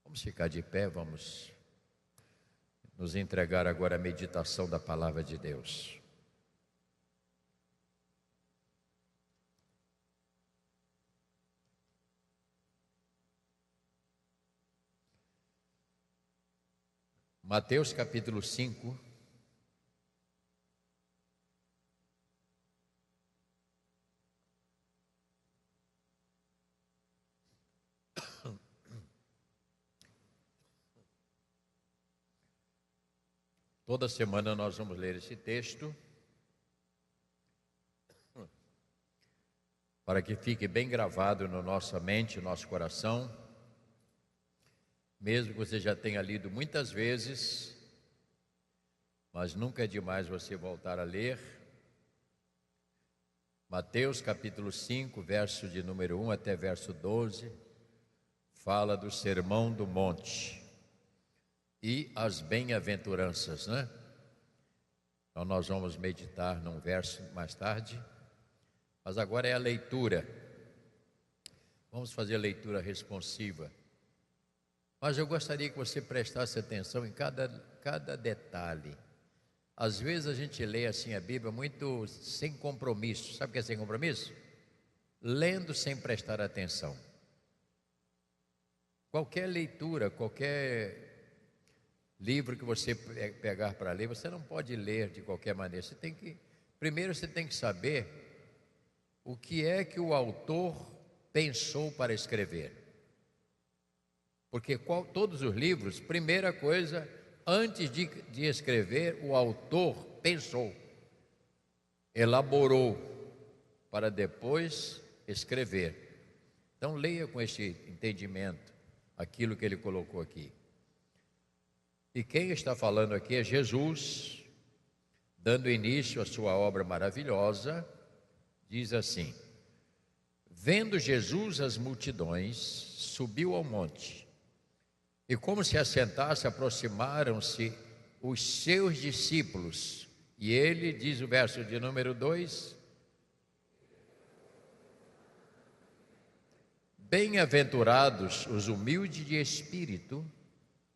Vamos ficar de pé, vamos nos entregar agora à meditação da palavra de Deus. Mateus capítulo 5. Toda semana nós vamos ler esse texto, para que fique bem gravado na nossa mente, no nosso coração, mesmo que você já tenha lido muitas vezes, mas nunca é demais você voltar a ler. Mateus capítulo 5, verso de número 1 até verso 12, fala do Sermão do Monte e as bem-aventuranças, né? Então nós vamos meditar num verso mais tarde, mas agora é a leitura. Vamos fazer a leitura responsiva. Mas eu gostaria que você prestasse atenção em cada detalhe. Às vezes a gente lê assim a Bíblia muito sem compromisso. Sabe o que é sem compromisso? Lendo sem prestar atenção. Qualquer leitura, qualquer livro que você pegar para ler, você não pode ler de qualquer maneira. Primeiro você tem que saber o que é que o autor pensou para escrever. Porque todos os livros, primeira coisa, antes de escrever, o autor pensou, elaborou, para depois escrever. Então leia com este entendimento aquilo que ele colocou aqui. E quem está falando aqui é Jesus, dando início à sua obra maravilhosa. Diz assim: vendo Jesus as multidões, subiu ao monte, e como se assentasse, aproximaram-se os seus discípulos, e ele, diz o verso de número 2, bem-aventurados os humildes de espírito,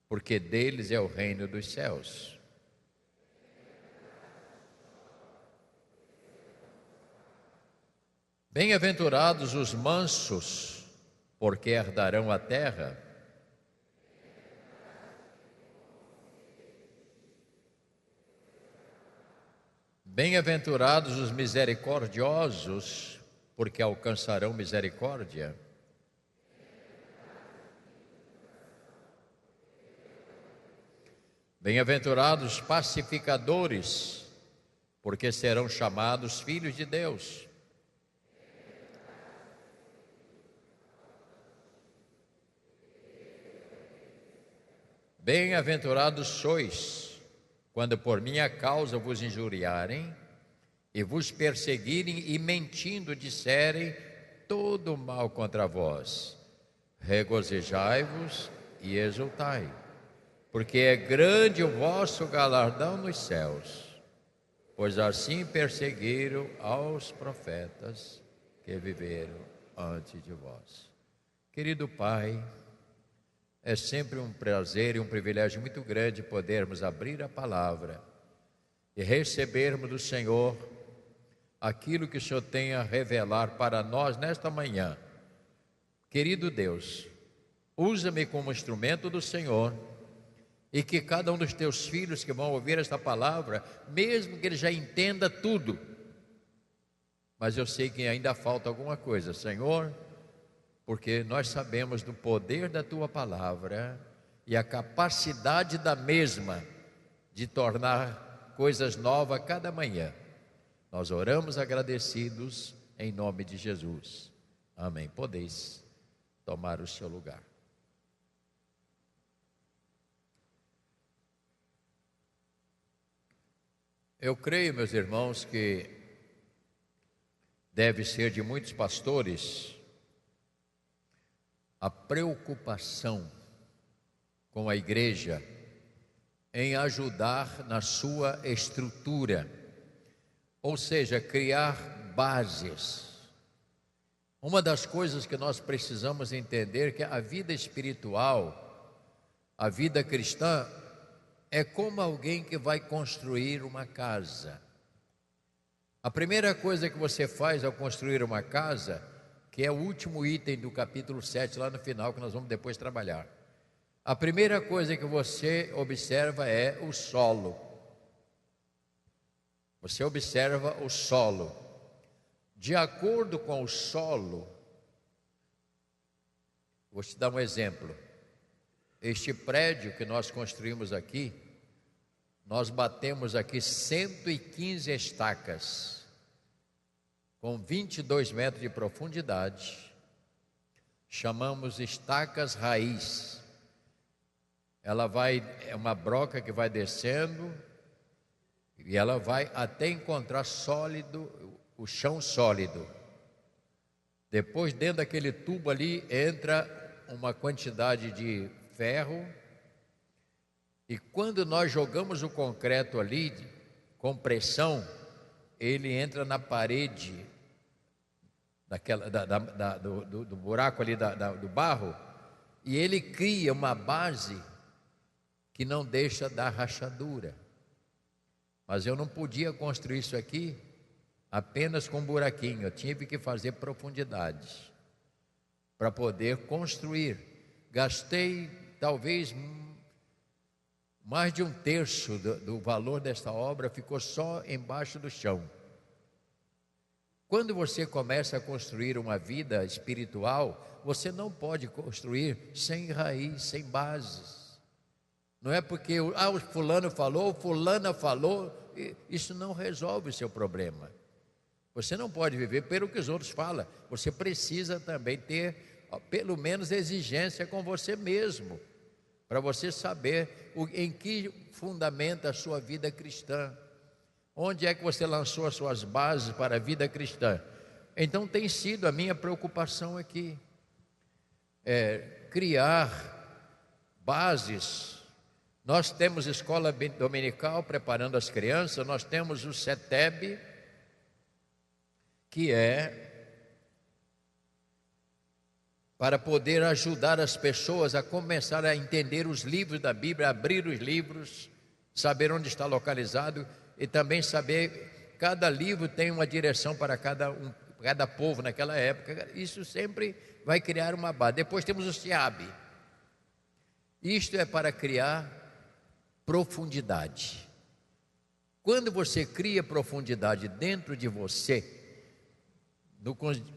porque deles é o reino dos céus. Bem-aventurados os mansos, porque herdarão a terra. Bem-aventurados os misericordiosos, porque alcançarão misericórdia. Bem-aventurados os pacificadores, porque serão chamados filhos de Deus. Bem-aventurados sois, quando por minha causa vos injuriarem, e vos perseguirem e mentindo disserem todo mal contra vós. Regozijai-vos e exultai, porque é grande o vosso galardão nos céus, pois assim perseguiram aos profetas que viveram antes de vós. Querido Pai, é sempre um prazer e um privilégio muito grande podermos abrir a palavra e recebermos do Senhor aquilo que o Senhor tem a revelar para nós nesta manhã. Querido Deus, usa-me como instrumento do Senhor, e que cada um dos teus filhos que vão ouvir esta palavra, mesmo que ele já entenda tudo, mas eu sei que ainda falta alguma coisa, Senhor, porque nós sabemos do poder da tua palavra e a capacidade da mesma de tornar coisas novas a cada manhã. Nós oramos agradecidos em nome de Jesus. Amém. Podeis tomar o seu lugar. Eu creio, meus irmãos, que deve ser de muitos pastores a preocupação com a igreja em ajudar na sua estrutura, ou seja, criar bases. Uma das coisas que nós precisamos entender é que a vida espiritual A vida cristã é como alguém que vai construir uma casa. A primeira coisa que você faz ao construir uma casa, que é o último item do capítulo 7, lá no final, que nós vamos depois trabalhar. A primeira coisa que você observa é o solo. Você observa o solo. De acordo com o solo, vou te dar um exemplo. Este prédio que nós construímos aqui, nós batemos aqui 115 estacas, com 22 metros de profundidade. Chamamos estacas raiz. É uma broca que vai descendo e ela vai até encontrar sólido, o chão sólido. Depois, dentro daquele tubo ali, entra uma quantidade de ferro. E quando nós jogamos o concreto ali, com pressão, ele entra na parede do buraco ali do barro, e ele cria uma base que não deixa dar rachadura. Mas eu não podia construir isso aqui apenas com buraquinho, eu tive que fazer profundidade para poder construir. Gastei talvez mais de um terço do valor desta obra, ficou só embaixo do chão. Quando você começa a construir uma vida espiritual, você não pode construir sem raiz, sem bases. Não é porque o fulano falou, fulana falou, isso não resolve o seu problema. Você não pode viver pelo que os outros falam. Você precisa também ter, pelo menos, exigência com você mesmo, para você saber em que fundamenta a sua vida cristã. Onde é que você lançou as suas bases para a vida cristã? Então tem sido a minha preocupação aqui, criar bases. Nós temos escola dominical preparando as crianças, nós temos o CETEB, que é para poder ajudar as pessoas a começar a entender os livros da Bíblia, abrir os livros, saber onde está localizado e também saber, cada livro tem uma direção para cada povo naquela época. Isso sempre vai criar uma base. Depois temos o SEAB. Isto é para criar profundidade. Quando você cria profundidade dentro de você,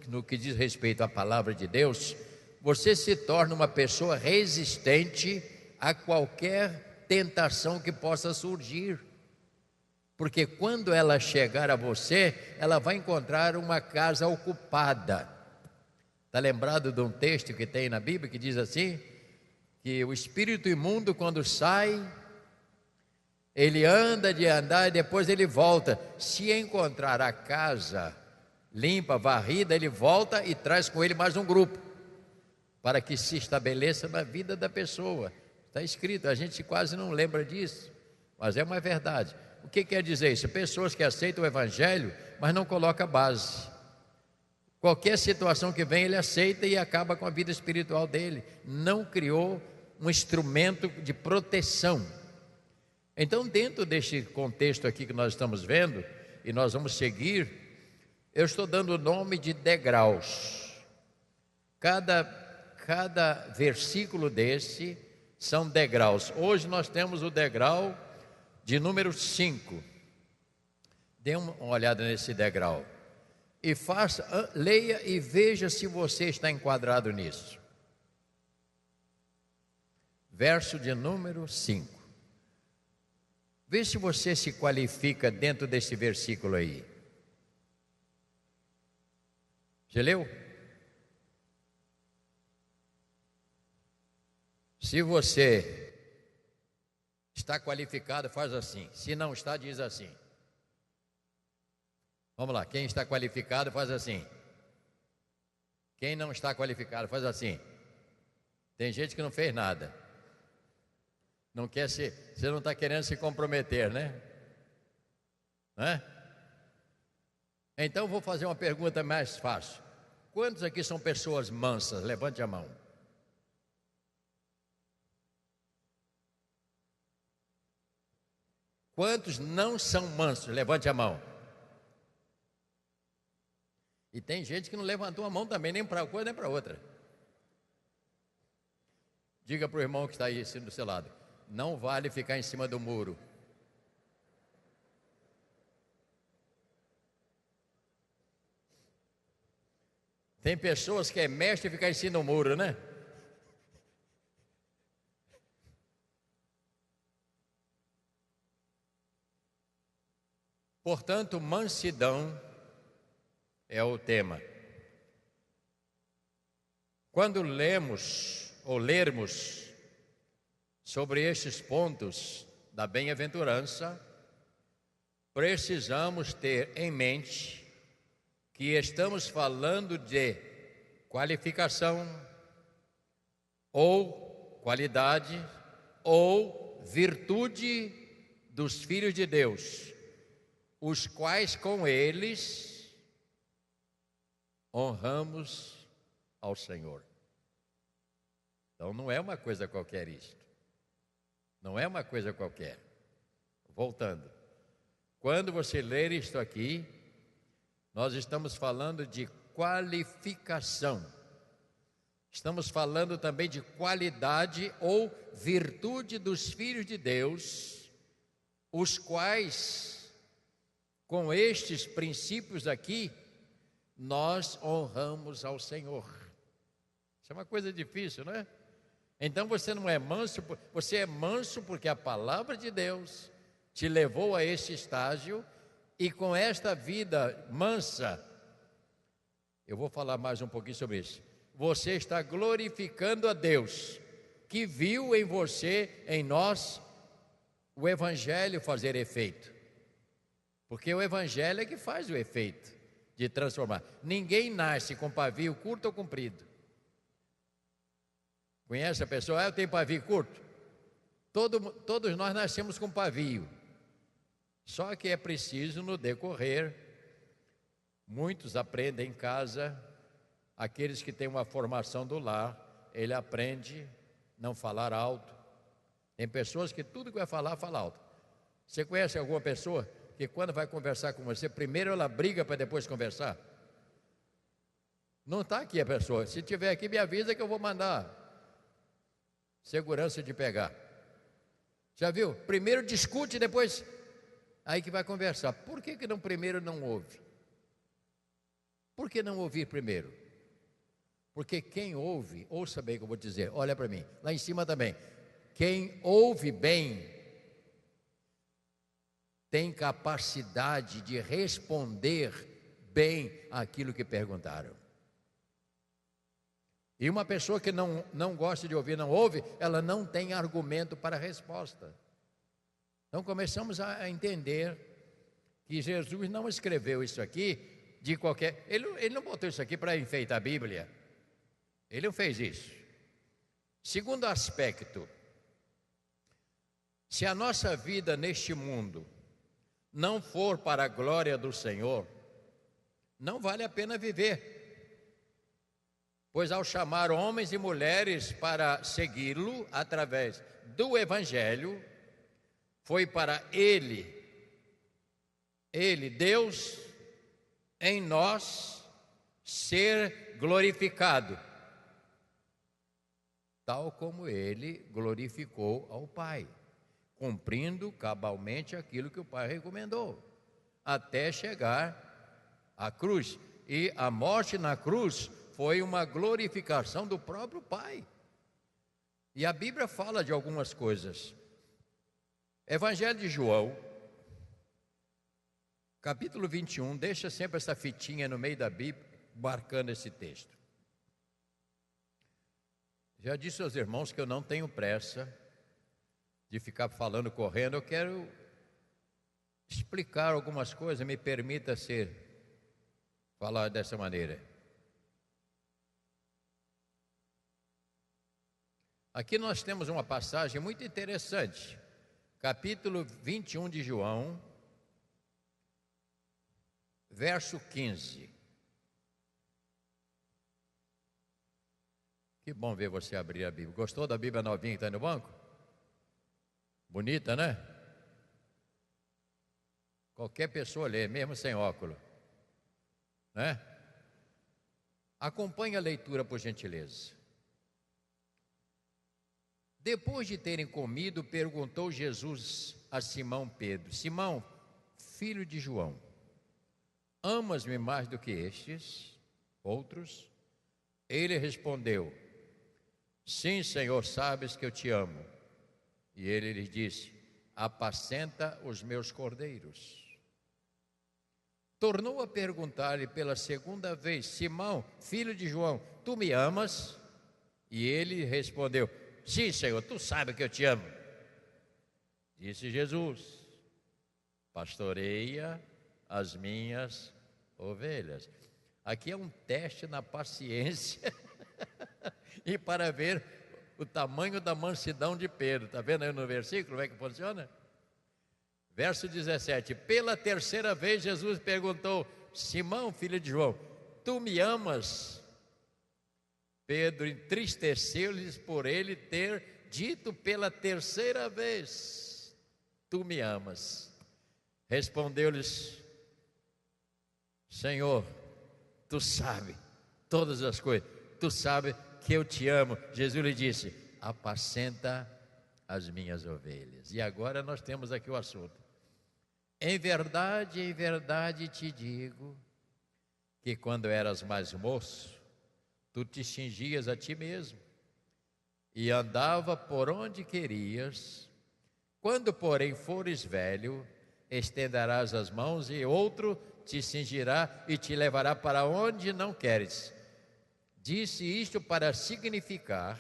no que diz respeito à palavra de Deus, você se torna uma pessoa resistente a qualquer tentação que possa surgir. Porque quando ela chegar a você, ela vai encontrar uma casa ocupada. Está lembrado de um texto que tem na Bíblia que diz assim, que o espírito imundo, quando sai, ele anda de andar e depois ele volta. Se encontrar a casa limpa, varrida, ele volta e traz com ele mais um grupo, para que se estabeleça na vida da pessoa. Está escrito, a gente quase não lembra disso, mas é uma verdade. O que quer dizer isso? Pessoas que aceitam o Evangelho, mas não colocam base. Qualquer situação que vem, ele aceita e acaba com a vida espiritual dele. Não criou um instrumento de proteção. Então, dentro deste contexto aqui que nós estamos vendo, e nós vamos seguir, eu estou dando o nome de degraus. Cada versículo desse são degraus. Hoje nós temos o degrau de número 5. Dê uma olhada nesse degrau e leia e veja se você está enquadrado nisso. Verso de número 5. Vê se você se qualifica dentro desse versículo aí. Já leu? Se você está qualificado, faz assim. Se não está, diz assim. Vamos lá, quem está qualificado, faz assim. Quem não está qualificado, faz assim. Tem gente que não fez nada. Não quer você não está querendo se comprometer, né? Então vou fazer uma pergunta mais fácil. Quantos aqui são pessoas mansas? Levante a mão. Quantos não são mansos? Levante a mão. E tem gente que não levantou a mão também, nem para uma coisa nem para outra. Diga para o irmão que está aí do seu lado: não vale ficar em cima do muro. Tem pessoas que é mestre ficar em cima do muro, né? Portanto, mansidão é o tema. Quando lemos ou lermos sobre estes pontos da bem-aventurança, precisamos ter em mente que estamos falando de qualificação, ou qualidade, ou virtude dos filhos de Deus, os quais com eles honramos ao Senhor. Então não é uma coisa qualquer isto. Não é uma coisa qualquer. Voltando. Quando você ler isto aqui, nós estamos falando de qualificação. Estamos falando também de qualidade ou virtude dos filhos de Deus, os quais, com estes princípios aqui, nós honramos ao Senhor. Isso é uma coisa difícil, não é? Então você não é manso, você é manso porque a palavra de Deus te levou a este estágio, e com esta vida mansa, eu vou falar mais um pouquinho sobre isso. Você está glorificando a Deus, que viu em você, em nós, o Evangelho fazer efeito. Porque o Evangelho é que faz o efeito de transformar. Ninguém nasce com pavio curto ou comprido. Conhece a pessoa? Eu tenho pavio curto. Todos nós nascemos com pavio. Só que é preciso, no decorrer, muitos aprendem em casa, aqueles que têm uma formação do lar, ele aprende não falar alto. Tem pessoas que tudo que vai falar, fala alto. Você conhece alguma pessoa que quando vai conversar com você, primeiro ela briga para depois conversar? Não está aqui a pessoa. Se tiver aqui, me avisa que eu vou mandar segurança de pegar. Já viu? Primeiro discute, depois aí que vai conversar. Por que não primeiro não ouve? Por que não ouvir primeiro? Porque quem ouve, ouça bem o que eu vou dizer, olha para mim, lá em cima também. Quem ouve bem tem capacidade de responder bem aquilo que perguntaram. E uma pessoa que não gosta de ouvir, não ouve, ela não tem argumento para a resposta. Então começamos a entender que Jesus não escreveu isso aqui de qualquer... Ele não botou isso aqui para enfeitar a Bíblia. Ele não fez isso. Segundo aspecto, se a nossa vida neste mundo não for para a glória do Senhor, não vale a pena viver. Pois ao chamar homens e mulheres para segui-lo através do Evangelho, foi para Ele, Deus, em nós, ser glorificado, tal como Ele glorificou ao Pai, cumprindo cabalmente aquilo que o Pai recomendou, até chegar à cruz. E a morte na cruz foi uma glorificação do próprio Pai. E a Bíblia fala de algumas coisas. Evangelho de João, capítulo 21, deixa sempre essa fitinha no meio da Bíblia, marcando esse texto. Já disse aos irmãos que eu não tenho pressa de ficar falando, correndo. Eu quero explicar algumas coisas, me permita falar dessa maneira. Aqui nós temos uma passagem muito interessante, capítulo 21 de João, verso 15. Que bom ver você abrir a Bíblia. Gostou da Bíblia novinha que está no banco? Bonita, né? Qualquer pessoa lê, mesmo sem óculos, né? Acompanhe a leitura, por gentileza. Depois de terem comido, perguntou Jesus a Simão Pedro: Simão, filho de João, amas-me mais do que estes outros? Ele respondeu: Sim, Senhor, sabes que eu te amo. E ele lhe disse: apacenta os meus cordeiros. Tornou a perguntar-lhe pela segunda vez: Simão, filho de João, tu me amas? E ele respondeu: Sim, Senhor, tu sabes que eu te amo. Disse Jesus: pastoreia as minhas ovelhas. Aqui é um teste na paciência e para ver o tamanho da mansidão de Pedro. Está vendo aí no versículo como é que funciona? Verso 17: pela terceira vez Jesus perguntou: Simão, filho de João, tu me amas? Pedro entristeceu-lhes por ele ter dito pela terceira vez: tu me amas. Respondeu-lhes: Senhor, tu sabes todas as coisas, tu sabes que eu te amo. Jesus lhe disse: apacenta as minhas ovelhas. E agora nós temos aqui o assunto. Em verdade te digo que quando eras mais moço, tu te cingias a ti mesmo e andava por onde querias. Quando, porém, fores velho, estenderás as mãos e outro te cingirá e te levará para onde não queres. Disse isto para significar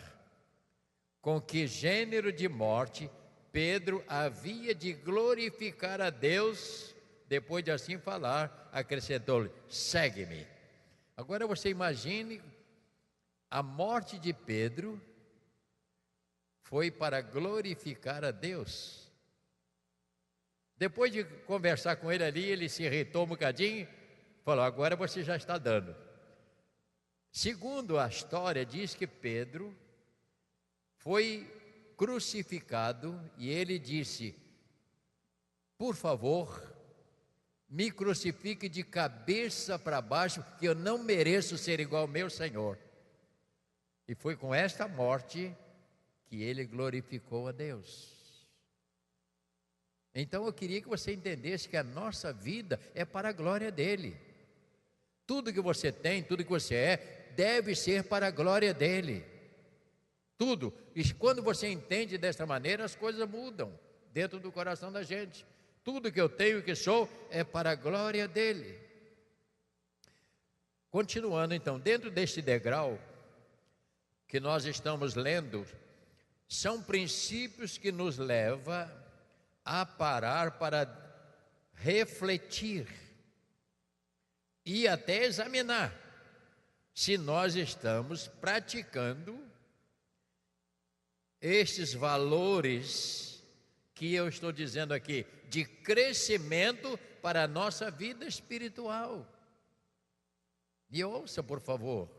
com que gênero de morte Pedro havia de glorificar a Deus. Depois de assim falar, acrescentou-lhe: segue-me. Agora você imagine, a morte de Pedro foi para glorificar a Deus. Depois de conversar com ele ali, ele se irritou um bocadinho, falou: agora você já está dando. Segundo a história, diz que Pedro foi crucificado e ele disse: por favor, me crucifique de cabeça para baixo, que eu não mereço ser igual ao meu Senhor. E foi com esta morte que ele glorificou a Deus. Então eu queria que você entendesse que a nossa vida é para a glória dele. Tudo que você tem, tudo que você é, deve ser para a glória dele. Tudo. E quando você entende desta maneira, as coisas mudam dentro do coração da gente. Tudo que eu tenho e que sou é para a glória dele. Continuando então, dentro deste degrau que nós estamos lendo, são princípios que nos levam a parar para refletir e até examinar se nós estamos praticando estes valores que eu estou dizendo aqui, de crescimento para a nossa vida espiritual. Me ouça, por favor.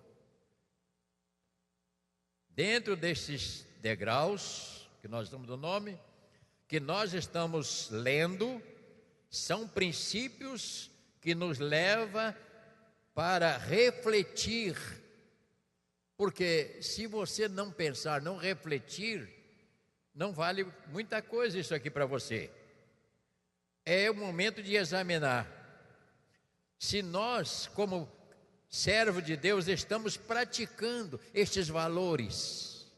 Dentro desses degraus, que nós damos o nome, que nós estamos lendo, são princípios que nos levam para refletir. Porque se você não pensar, não refletir, não vale muita coisa isso aqui para você. É o momento de examinar se nós, como servo de Deus, estamos praticando estes valores,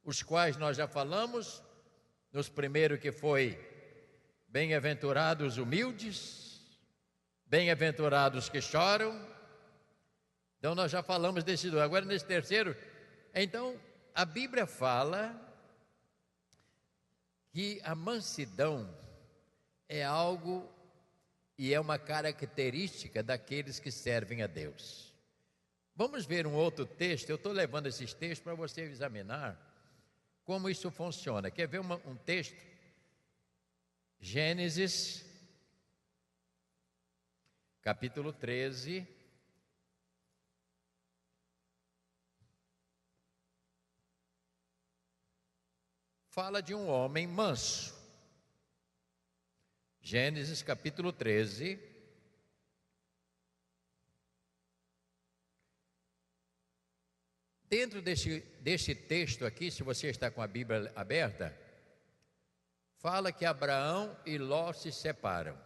os quais nós já falamos, nos primeiros que foi: bem-aventurados humildes, bem-aventurados que choram. Então nós já falamos desse dois. Agora nesse terceiro, então a Bíblia fala que a mansidão é algo e é uma característica daqueles que servem a Deus. Vamos ver um outro texto. Eu estou levando esses textos para você examinar como isso funciona. Quer ver um texto? Gênesis, capítulo 13. Fala de um homem manso. Gênesis capítulo 13. Dentro deste texto aqui, se você está com a Bíblia aberta, fala que Abraão e Ló se separam.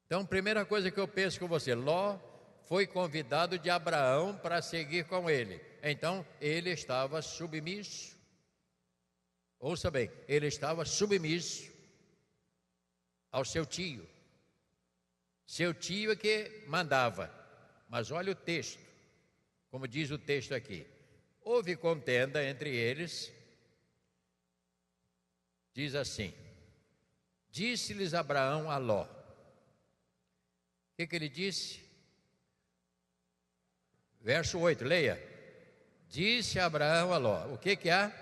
Então, primeira coisa que eu penso com você, Ló foi convidado de Abraão para seguir com ele. Então, ele estava submisso. Ouça bem, ele estava submisso ao seu tio. Seu tio é que mandava. Mas olha o texto, como diz o texto aqui. Houve contenda entre eles. Diz assim: disse-lhes Abraão a Ló. O que ele disse? Verso 8, leia. Disse Abraão a Ló. O que há?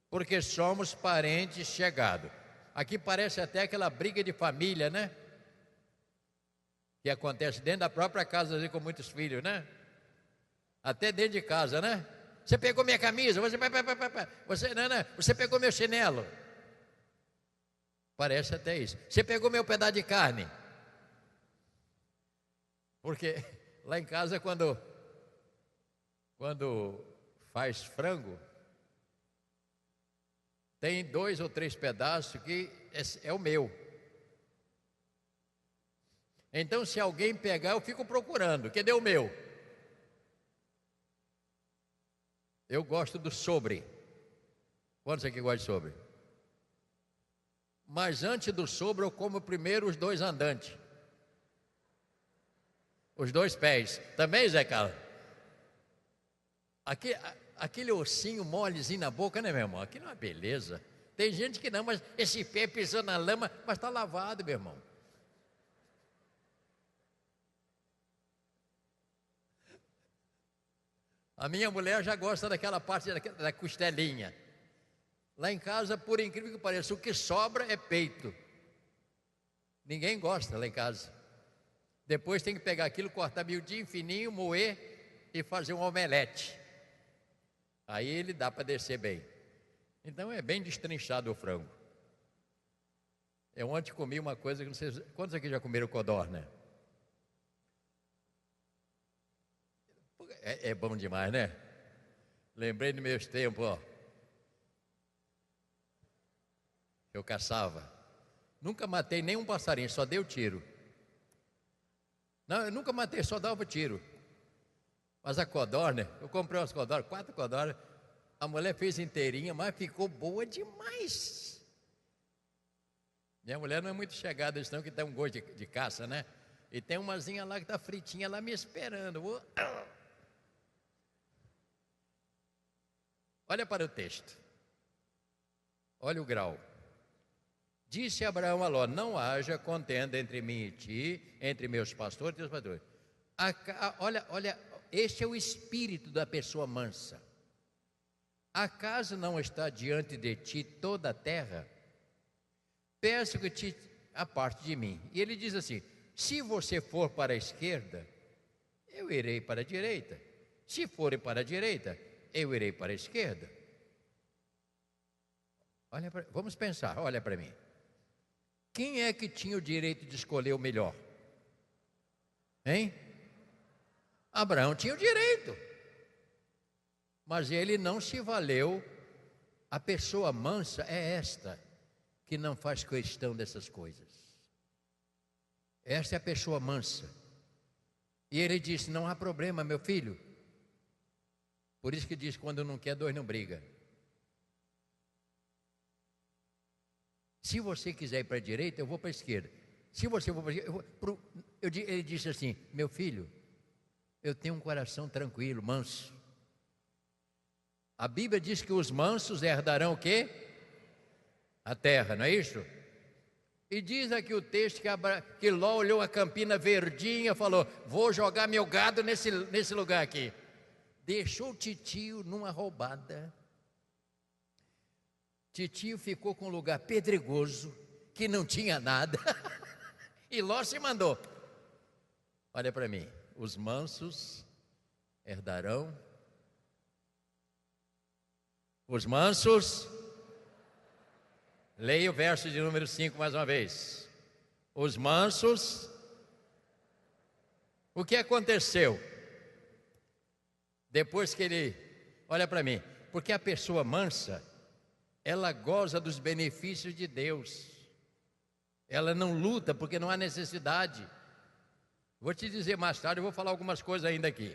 Porque somos parentes chegados. Aqui parece até aquela briga de família, né? Que acontece dentro da própria casa, com muitos filhos, né? Até dentro de casa, né? Você pegou minha camisa, você pegou meu chinelo. Parece até isso. Você pegou meu pedaço de carne. Porque lá em casa, quando faz frango, tem 2 ou 3 pedaços que é o meu. Então, se alguém pegar, eu fico procurando. Cadê o meu? Eu gosto do sobre. Quantos aqui gostam de sobre? Mas antes do sobre, eu como primeiro os 2 andantes. Os 2 pés. Também, Zé Carlos? Aquele ossinho molezinho na boca, né, meu irmão? Aquilo é uma beleza. Tem gente que não, mas esse pé pisou na lama, mas está lavado, meu irmão. A minha mulher já gosta daquela parte da costelinha. Lá em casa, por incrível que pareça, o que sobra é peito. Ninguém gosta lá em casa. Depois tem que pegar aquilo, cortar miudinho, fininho, moer e fazer um omelete. Aí ele dá para descer bem. Então é bem destrinchado o frango. Eu ontem comi uma coisa que não sei... Quantos aqui já comeram codorna? É bom demais, né? Lembrei dos meus tempos, ó. Eu caçava. Nunca matei nenhum passarinho, só dei o tiro. Não, eu nunca matei, só dava tiro. Mas a codorna, eu comprei umas codornas, 4 codornas. A mulher fez inteirinha, mas ficou boa demais. Minha mulher não é muito chegada, eles não, que tem um gosto de caça, né? E tem umazinha lá que está fritinha lá me esperando. Olha para o texto. Olha o grau. Disse Abraão a Ló: não haja contenda entre mim e ti, entre meus pastores e teus pastores. Olha, este é o espírito da pessoa mansa. Acaso não está diante de ti toda a terra? Peço que te aparte de mim. E ele diz assim: se você for para a esquerda, eu irei para a direita. Se for para a direita, eu irei para a esquerda. Vamos pensar, olha para mim. Quem é que tinha o direito de escolher o melhor? Hein? Abraão tinha o direito. Mas ele não se valeu. A pessoa mansa é esta, que não faz questão dessas coisas. Esta é a pessoa mansa. E ele disse: não há problema, meu filho. Por isso que diz: quando não quer, 2 não briga. Se você quiser ir para a direita, eu vou para a esquerda. Se você for para a esquerda, ele disse assim: meu filho, eu tenho um coração tranquilo, manso. A Bíblia diz que os mansos herdarão o quê? A terra, não é isso? E diz aqui o texto que Ló olhou a campina verdinha e falou: vou jogar meu gado nesse lugar aqui. Deixou o titio numa roubada. Titio ficou com um lugar pedregoso, que não tinha nada. E Ló se mandou. Olha para mim: os mansos herdarão Os mansos. Leia o verso de número 5 mais uma vez. Os mansos. O que aconteceu? Depois que ele... Olha para mim. Porque a pessoa mansa, ela goza dos benefícios de Deus. Ela não luta porque não há necessidade. Vou te dizer mais tarde, eu vou falar algumas coisas ainda aqui.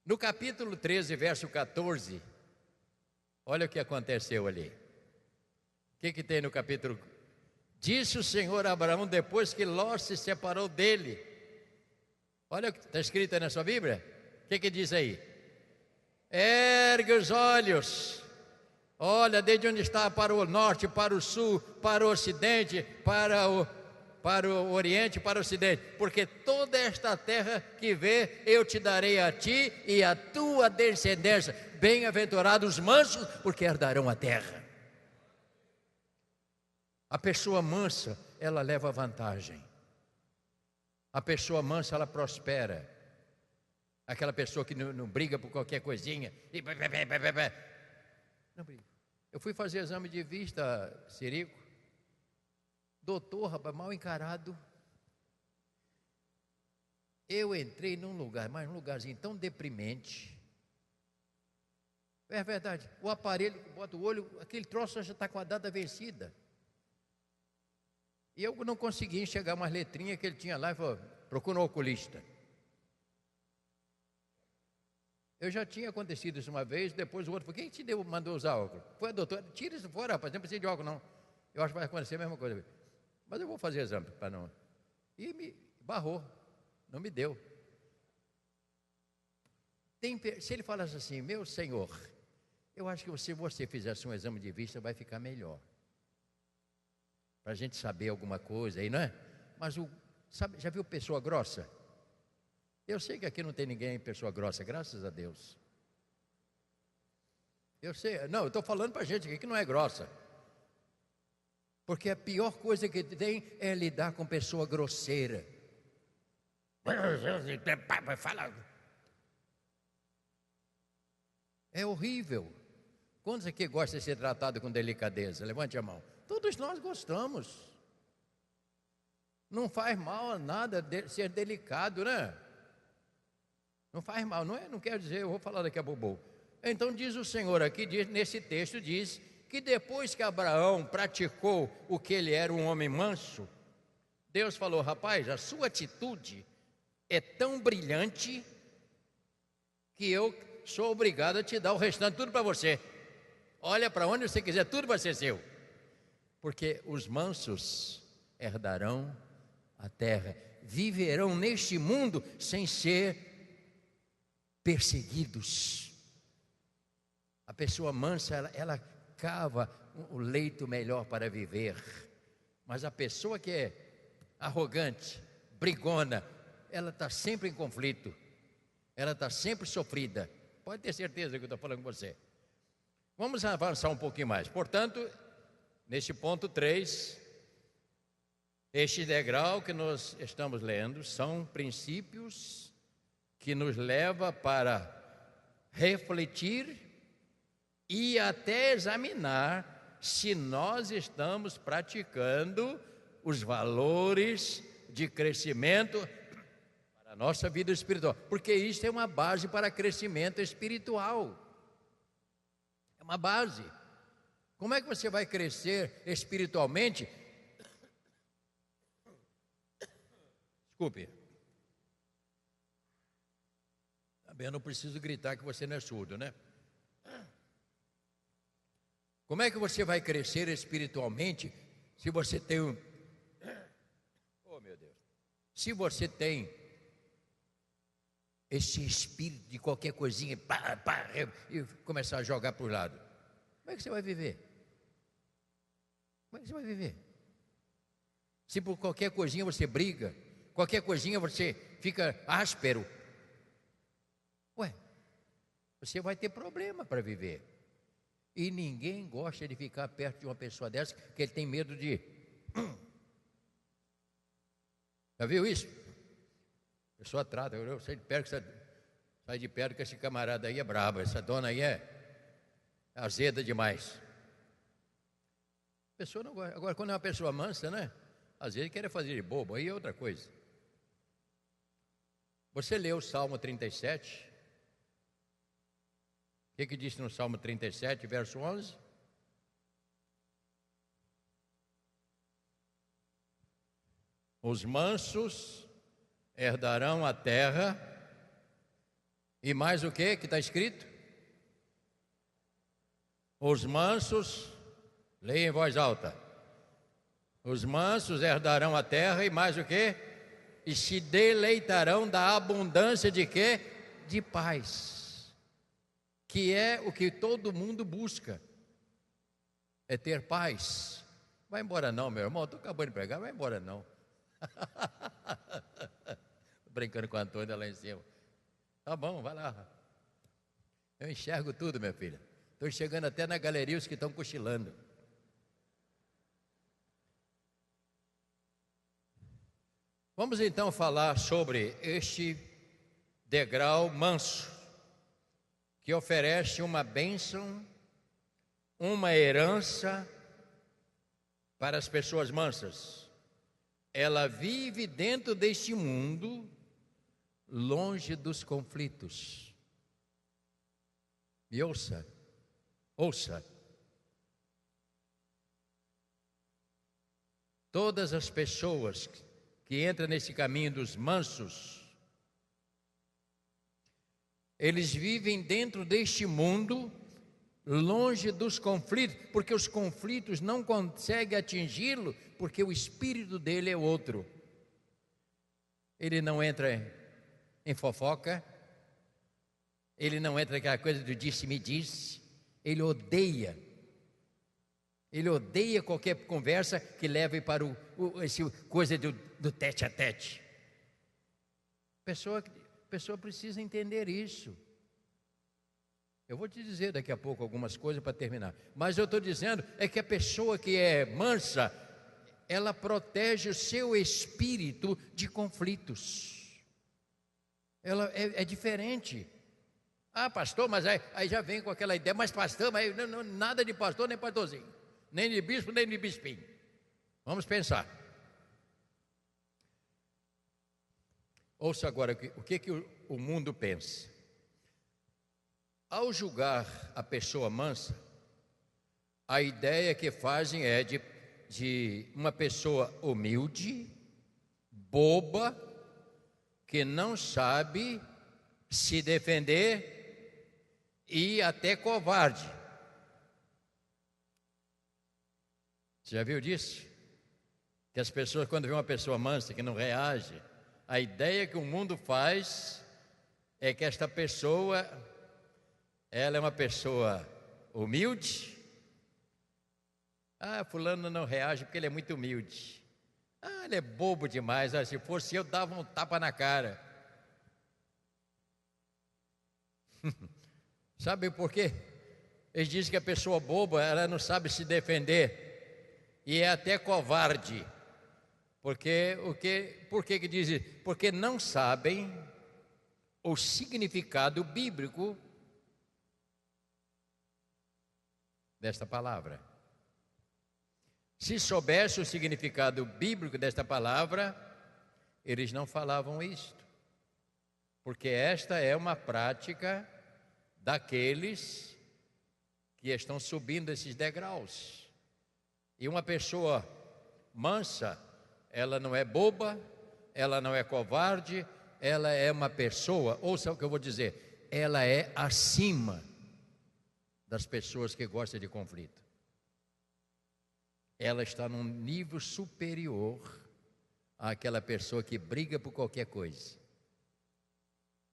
No capítulo 13, verso 14, olha o que aconteceu ali. O que tem no capítulo? Disse o Senhor a Abraão depois que Ló se separou dele. Olha o que está escrito aí na sua Bíblia. O que diz aí? Ergue os olhos. Olha, desde onde está, para o norte, para o sul, para o ocidente, para o oriente, para o ocidente. Porque toda esta terra que vê, eu te darei a ti e a tua descendência. Bem-aventurados os mansos, porque herdarão a terra. A pessoa mansa, ela leva vantagem. A pessoa mansa, ela prospera. Aquela pessoa que não briga por qualquer coisinha. Não briga. Eu fui fazer exame de vista, Cirico. Doutor, rapaz, mal encarado. Eu entrei num lugar, mas um lugarzinho tão deprimente. É verdade. O aparelho que bota o olho, aquele troço já está com a data vencida. E eu não consegui enxergar umas letrinhas que ele tinha lá e falou: procura um oculista. Eu já tinha acontecido isso uma vez, depois o outro falou: quem te mandou usar óculos? Foi a doutora. Tira isso fora, rapaz, não precisa de óculos não. Eu acho que vai acontecer a mesma coisa. Mas eu vou fazer exame para não. E me barrou, não me deu. Se ele falasse assim: meu senhor, eu acho que se você fizesse um exame de vista vai ficar melhor. Para a gente saber alguma coisa aí, não é? Mas sabe, já viu pessoa grossa? Eu sei que aqui não tem ninguém pessoa grossa, graças a Deus. Eu sei, não, eu estou falando para a gente aqui que não é grossa. Porque a pior coisa que tem é lidar com pessoa grosseira. Fala. É horrível. Quantos aqui gostam de ser tratado com delicadeza? Levante a mão. Todos nós gostamos. Não faz mal a nada ser delicado, né? Não faz mal, não é? Não quero dizer, eu vou falar daqui a pouco. Então diz o Senhor aqui, nesse texto diz que depois que Abraão praticou o que ele era, um homem manso, Deus falou: rapaz, a sua atitude é tão brilhante que eu sou obrigado a te dar o restante tudo para você. Olha para onde você quiser, tudo vai ser seu. Porque os mansos herdarão a terra, viverão neste mundo sem ser perseguidos. A pessoa mansa, ela cava o leito melhor para viver. Mas a pessoa que é arrogante, brigona, ela está sempre em conflito. Ela está sempre sofrida. Pode ter certeza que eu estou falando com você. Vamos avançar um pouquinho mais. Portanto, neste ponto 3, este degrau que nós estamos lendo são princípios que nos leva para refletir e até examinar se nós estamos praticando os valores de crescimento para a nossa vida espiritual, porque isso é uma base para crescimento espiritual. É uma base. Como é que você vai crescer espiritualmente? Desculpe. Também eu não preciso gritar que você não é surdo, né? Como é que você vai crescer espiritualmente se você tem oh, meu Deus. Se você tem esse espírito de qualquer coisinha e começar a jogar para o lado? Como é que você vai viver? Como é que você vai viver? Se por qualquer coisinha você briga, qualquer coisinha você fica áspero, você vai ter problema para viver. E ninguém gosta de ficar perto de uma pessoa dessa, que ele tem medo de... Já viu isso? A pessoa trata, eu sai de perto que esse camarada aí é brabo, essa dona aí é... azeda demais. A pessoa não gosta. Agora, quando é uma pessoa mansa, né? Às vezes quer fazer de bobo, aí é outra coisa. Você leu o Salmo 37? O que diz no Salmo 37, verso 11? Os mansos herdarão a terra. E mais o que está escrito? Os mansos, leia em voz alta. Os mansos herdarão a terra e mais o que? E se deleitarão da abundância de quê? De paz. Que é o que todo mundo busca. É ter paz. Vai embora não, meu irmão, estou acabando de pregar, vai embora não. Brincando com a Antônia lá em cima. Tá bom, vai lá. Eu enxergo tudo, minha filha. Estou chegando até na galeria os que estão cochilando. Vamos então falar sobre este degrau manso, que oferece uma bênção, uma herança para as pessoas mansas. Ela vive dentro deste mundo, longe dos conflitos. E ouça. Todas as pessoas que entram nesse caminho dos mansos, eles vivem dentro deste mundo, longe dos conflitos, porque os conflitos não conseguem atingi-lo, porque o espírito dele é outro. Ele não entra em fofoca, ele não entra naquela coisa do disse-me disse, ele odeia qualquer conversa que leve para essa coisa do tete a tete. A pessoa precisa entender isso. Eu vou te dizer daqui a pouco algumas coisas para terminar. Mas eu estou dizendo é que a pessoa que é mansa, ela protege o seu espírito de conflitos. Ela é diferente. Ah, pastor, mas aí já vem com aquela ideia, mas pastor, mas não, nada de pastor nem pastorzinho, nem de bispo nem de bispinho. Vamos pensar. Ouça agora o que o mundo pensa. Ao julgar a pessoa mansa, a ideia que fazem é de uma pessoa humilde, boba, que não sabe se defender e até covarde. Você já viu disso? Que as pessoas, quando vê uma pessoa mansa que não reage, a ideia que o mundo faz é que esta pessoa, ela é uma pessoa humilde. Ah, fulano não reage porque ele é muito humilde. Ah, ele é bobo demais. Ah, se fosse eu, dava um tapa na cara. Sabe por quê? Eles dizem que a pessoa boba, ela não sabe se defender e é até covarde. Por que dizem? Porque não sabem o significado bíblico desta palavra. Se soubesse o significado bíblico desta palavra, eles não falavam isto. Porque esta é uma prática daqueles que estão subindo esses degraus. E uma pessoa mansa, ela não é boba, ela não é covarde, ela é uma pessoa, ouça o que eu vou dizer, ela é acima das pessoas que gostam de conflito. Ela está num nível superior àquela pessoa que briga por qualquer coisa.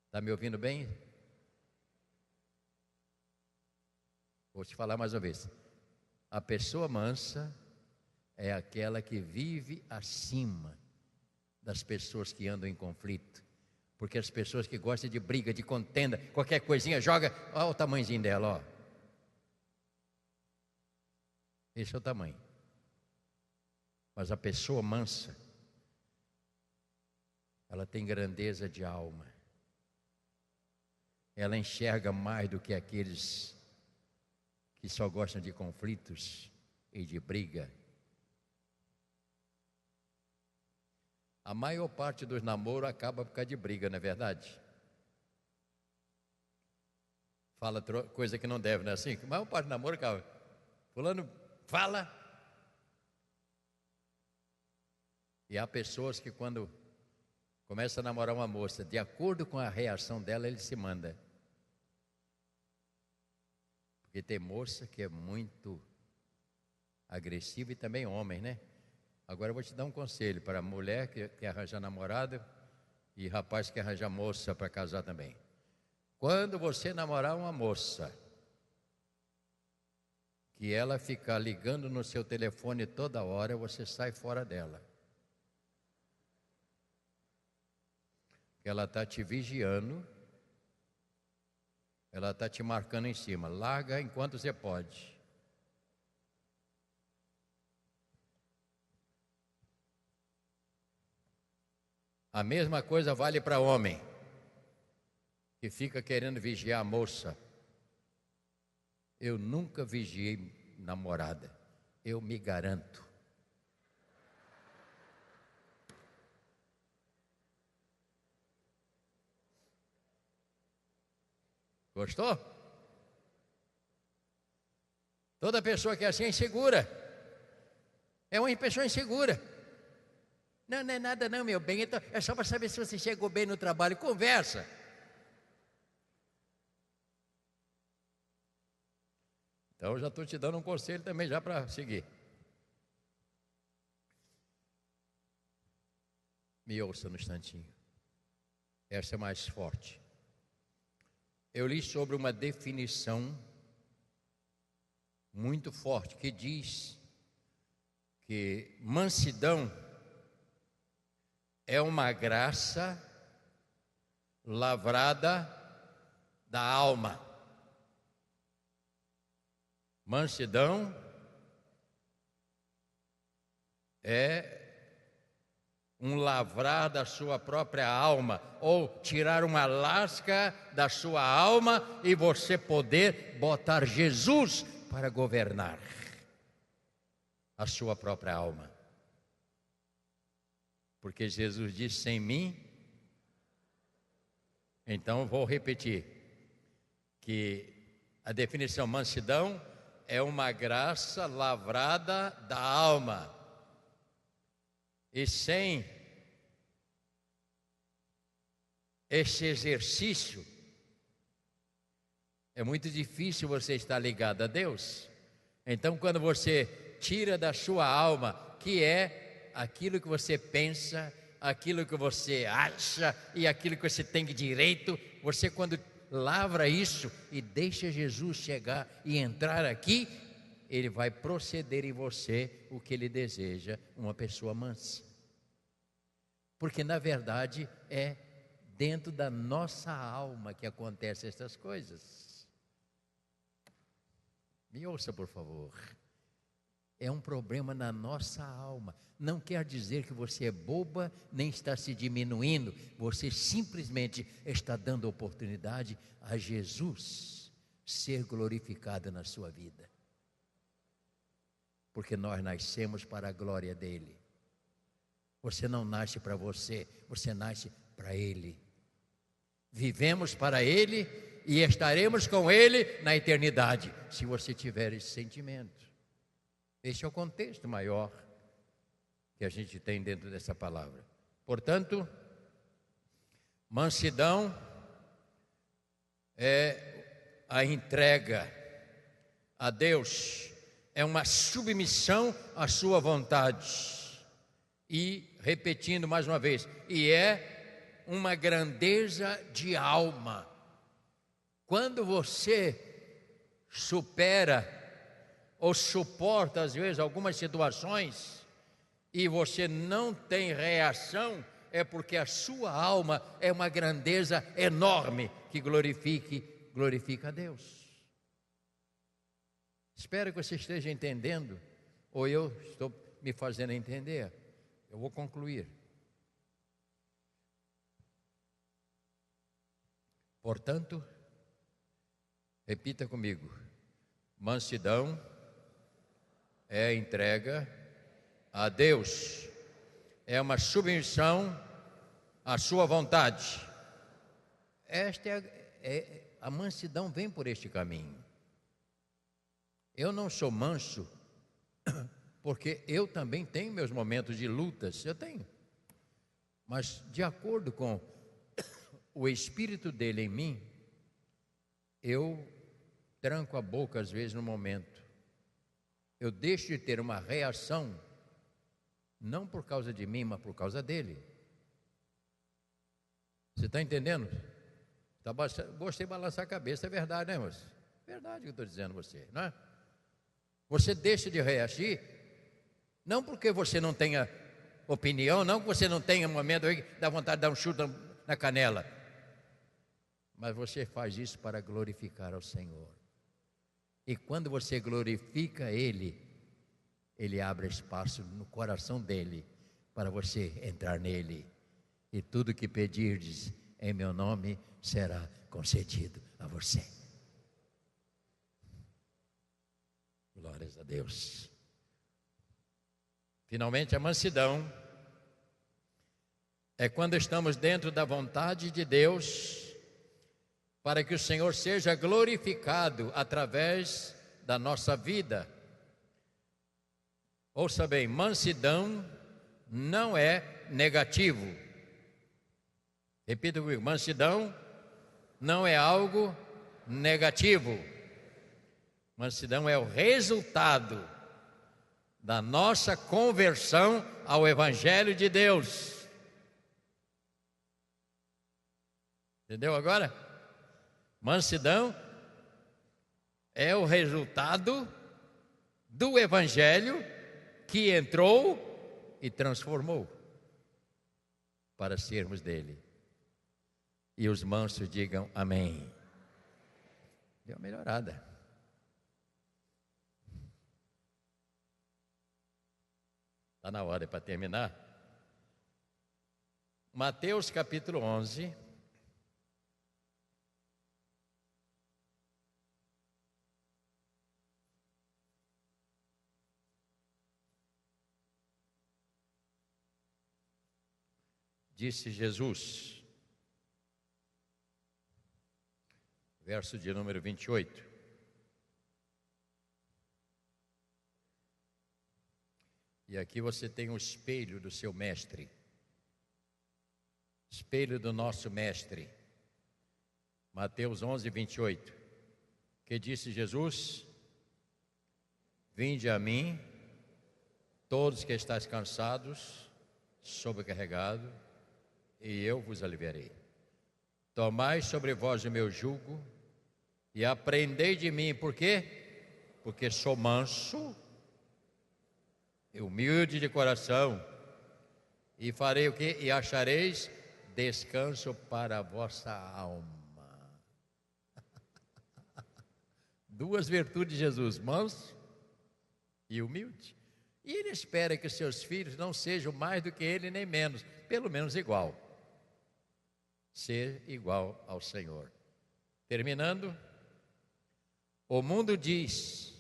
Está me ouvindo bem? Vou te falar mais uma vez. A pessoa mansa é aquela que vive acima das pessoas que andam em conflito. Porque as pessoas que gostam de briga, de contenda, qualquer coisinha, joga, olha o tamanhozinho dela, ó. Esse é o tamanho. Mas a pessoa mansa, ela tem grandeza de alma. Ela enxerga mais do que aqueles que só gostam de conflitos e de briga. A maior parte dos namoros acaba por causa de briga, não é verdade? Fala coisa que não deve, não é assim? A maior parte do namoro acaba. Fulano fala. E há pessoas que quando começa a namorar uma moça, de acordo com a reação dela, ele se manda. Porque tem moça que é muito agressiva e também homem, né? Agora eu vou te dar um conselho para mulher que quer arranjar namorado e rapaz que quer arranjar moça para casar também. Quando você namorar uma moça, que ela ficar ligando no seu telefone toda hora, você sai fora dela. Ela está te vigiando, ela está te marcando em cima. Larga enquanto você pode. A mesma coisa vale para homem, que fica querendo vigiar a moça. Eu nunca vigiei namorada, eu me garanto. Gostou? Toda pessoa que é assim é insegura. É uma pessoa insegura. Não, não é nada não, meu bem. Então, é só para saber se você chegou bem no trabalho. Conversa. Então, eu já estou te dando um conselho também já para seguir. Me ouça no instantinho. Essa é mais forte. Eu li sobre uma definição muito forte que diz que mansidão é uma graça lavrada da alma. Mansidão é um lavrar da sua própria alma, ou tirar uma lasca da sua alma e você poder botar Jesus para governar a sua própria alma. Porque Jesus disse: sem mim. Então vou repetir que a definição mansidão é uma graça lavrada da alma. E sem esse exercício, é muito difícil você estar ligado a Deus. Então, quando você tira da sua alma, que é aquilo que você pensa, aquilo que você acha e aquilo que você tem direito, você quando lavra isso e deixa Jesus chegar e entrar aqui, Ele vai proceder em você o que Ele deseja, uma pessoa mansa. Porque na verdade é dentro da nossa alma que acontecem essas coisas. Me ouça, por favor. É um problema na nossa alma. Não quer dizer que você é boba, nem está se diminuindo. Você simplesmente está dando oportunidade a Jesus ser glorificado na sua vida. Porque nós nascemos para a glória dele. Você não nasce para você, você nasce para ele. Vivemos para ele e estaremos com ele na eternidade, se você tiver esse sentimento. Esse é o contexto maior que a gente tem dentro dessa palavra. Portanto, mansidão é a entrega a Deus, é uma submissão à sua vontade. E, repetindo mais uma vez, e é uma grandeza de alma. Quando você supera ou suporta, às vezes, algumas situações, e você não tem reação, é porque a sua alma é uma grandeza enorme que glorifica a Deus. Espero que você esteja entendendo, ou eu estou me fazendo entender. Eu vou concluir. Portanto, repita comigo: Mansidão é entrega a Deus, é uma submissão à sua vontade. A mansidão vem por este caminho. Eu não sou manso porque eu também tenho meus momentos de lutas, eu tenho. Mas de acordo com o Espírito dele em mim, eu tranco a boca às vezes no momento. Eu deixo de ter uma reação, não por causa de mim, mas por causa dele. Você está entendendo? Gostei de balançar a cabeça, é verdade, né, moço? Verdade o que eu estou dizendo a você, não é? Você deixa de reagir, não porque você não tenha opinião, não que você não tenha um momento aí que dá vontade de dar um chute na canela, mas você faz isso para glorificar ao Senhor. E quando você glorifica Ele, Ele abre espaço no coração dele para você entrar nele. E tudo que pedirdes em meu nome será concedido a você. Glórias a Deus. Finalmente, a mansidão é quando estamos dentro da vontade de Deus, para que o Senhor seja glorificado através da nossa vida. Ouça bem, mansidão não é negativo. Repita comigo, mansidão não é algo negativo. Mansidão é o resultado da nossa conversão ao Evangelho de Deus. Entendeu agora? Mansidão é o resultado do Evangelho que entrou e transformou para sermos dele. E os mansos digam amém. Deu uma melhorada. Está na hora para terminar. Mateus capítulo 11. Disse Jesus, verso de número 28. E aqui você tem o espelho do seu mestre, espelho do nosso mestre. Mateus 11, 28. Que disse Jesus? Vinde a mim, todos que estáis cansados, sobrecarregados, e eu vos aliviarei. Tomai sobre vós o meu jugo e aprendei de mim. Por quê? Porque sou manso e humilde de coração, e farei o quê? E achareis descanso para a vossa alma. Duas virtudes de Jesus, manso e humilde. E ele espera que os seus filhos não sejam mais do que ele, nem menos, pelo menos igual. Ser igual ao Senhor. Terminando, o mundo diz: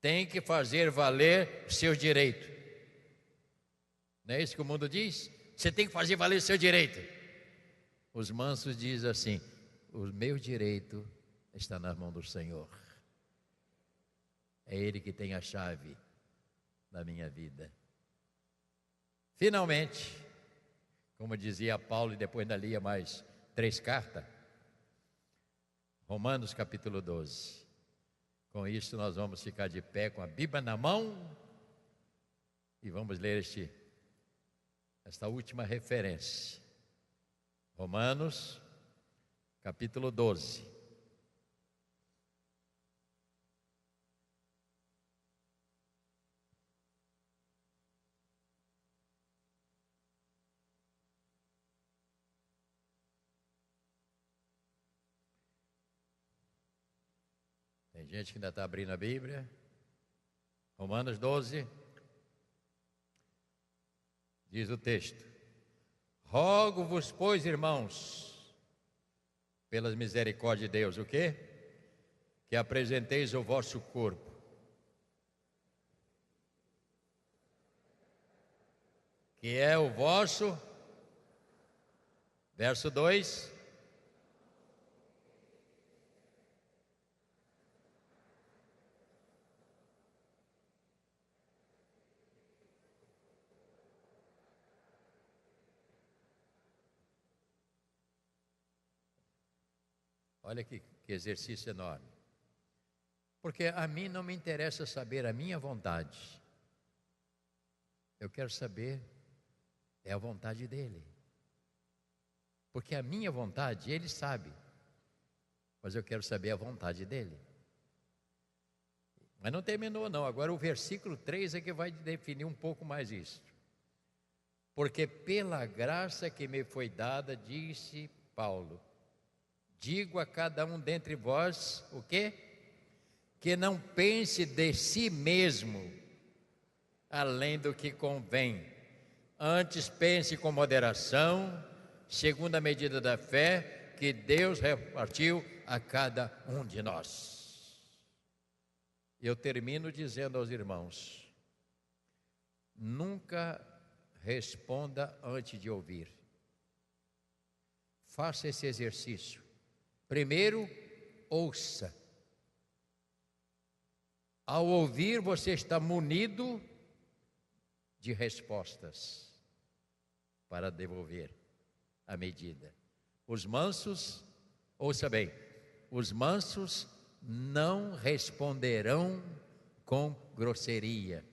tem que fazer valer seus direitos. Não é isso que o mundo diz? Você tem que fazer valer seu direito. Os mansos dizem assim: o meu direito está na mão do Senhor. É Ele que tem a chave da minha vida. Finalmente, como dizia Paulo, e depois ainda lia mais 3 cartas, Romanos capítulo 12. Com isso nós vamos ficar de pé com a Bíblia na mão e vamos ler esta última referência. Romanos capítulo 12. Tem gente que ainda está abrindo a Bíblia. Romanos 12. Diz o texto: rogo-vos, pois, irmãos, pelas misericórdias de Deus, o quê? que apresenteis o vosso corpo que é o vosso, verso 2, olha que exercício enorme. Porque a mim não me interessa saber a minha vontade. Eu quero saber a vontade dele. Porque a minha vontade, ele sabe. Mas eu quero saber a vontade dele. Mas não terminou não. Agora o versículo 3 é que vai definir um pouco mais isso. Porque pela graça que me foi dada, disse Paulo, digo a cada um dentre vós, o quê? Que não pense de si mesmo, além do que convém. Antes pense com moderação, segundo a medida da fé que Deus repartiu a cada um de nós. Eu termino dizendo aos irmãos, nunca responda antes de ouvir. Faça esse exercício. Primeiro, ouça. Ao ouvir, você está munido de respostas para devolver a medida. Os mansos, ouça bem, os mansos não responderão com grosseria.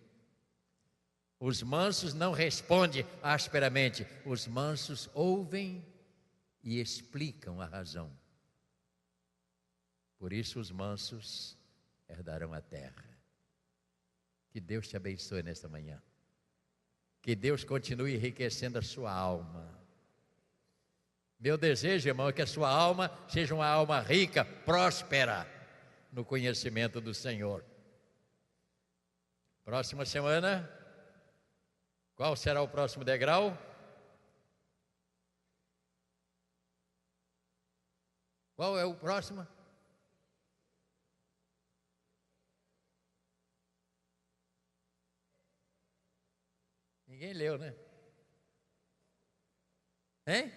Os mansos não respondem asperamente, os mansos ouvem e explicam a razão. Por isso os mansos herdarão a terra. Que Deus te abençoe nesta manhã. Que Deus continue enriquecendo a sua alma. Meu desejo, irmão, é que a sua alma seja uma alma rica, próspera no conhecimento do Senhor. Próxima semana, qual será o próximo degrau? Qual é o próximo? Ninguém leu, né? Hein?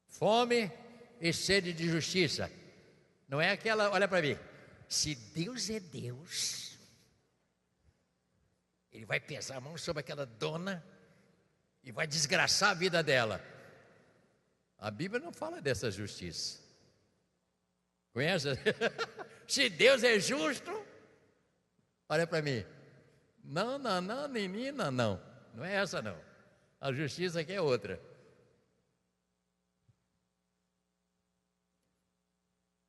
Fome e sede de justiça. Não é aquela, olha para mim. Se Deus é Deus, Ele vai pesar a mão sobre aquela dona e vai desgraçar a vida dela. A Bíblia não fala dessa justiça. Conhece? Se Deus é justo, olha para mim. Não, menina, não. Não é essa não. A justiça aqui é outra.